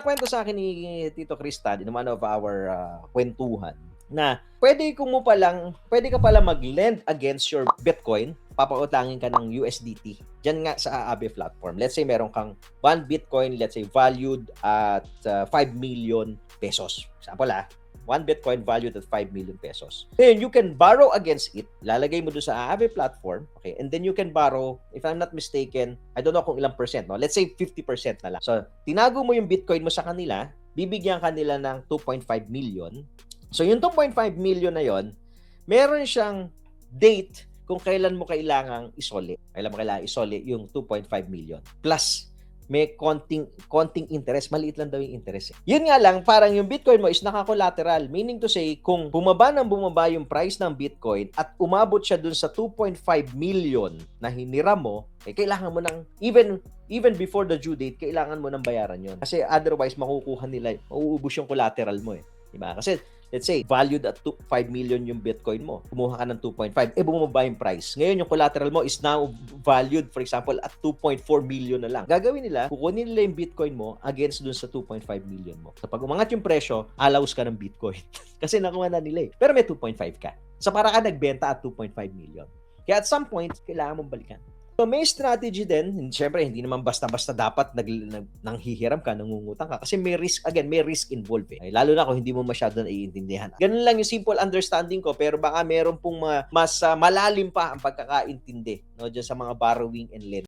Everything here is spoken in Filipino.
Kwento sa akin ni Tito Cristal in one of our kwentuhan na pwede ka pala mag-lend against your Bitcoin, papautangin ka ng USDT. Diyan nga sa Aabe platform. Let's say meron kang 1 Bitcoin, let's say valued at 5 million pesos. Example 1 Bitcoin valued at 5 million pesos. Then you can borrow against it. Lalagay mo doon sa Aave platform. Okay? And then you can borrow, if I'm not mistaken, I don't know kung ilang percent. No? Let's say 50% na lang. So, tinago mo yung Bitcoin mo sa kanila, bibigyan kanila ng 2.5 million. So, yung 2.5 million na yon, meron siyang date kung kailan mo kailangang isoli. Kailan mo kailangang isoli yung 2.5 million. Plus, may konting interest. Maliit lang daw yung interest. Yun nga lang, parang yung Bitcoin mo is naka-collateral. Meaning to say, kung bumaba yung price ng Bitcoin at umabot siya dun sa 2.5 million na hiniram mo, kailangan mo ng, even before the due date, kailangan mo ng bayaran yon. Kasi otherwise, makukuha nila, mauubos yung collateral mo Diba? Kasi, let's say, valued at 5 million yung Bitcoin mo. Kumuha ka ng 2.5, bumaba yung price. Ngayon, yung collateral mo is now valued, for example, at 2.4 million na lang. Gagawin nila, kukunin nila yung Bitcoin mo against dun sa 2.5 million mo. So, pag umangat yung presyo, allows ka ng Bitcoin. Kasi nakuha na nila Pero may 2.5 ka. So, para ka nagbenta at 2.5 million. Kaya at some point, kailangan mong balikan. So, may strategy din. Siyempre, hindi naman basta-basta dapat nanghihiram ka, nangungutang ka. Kasi may risk involved Lalo na kung hindi mo masyado naiintindihan. Ganun lang yung simple understanding ko. Pero baka meron pong mas malalim pa ang pagkakaintindi dyan sa mga borrowing and lending.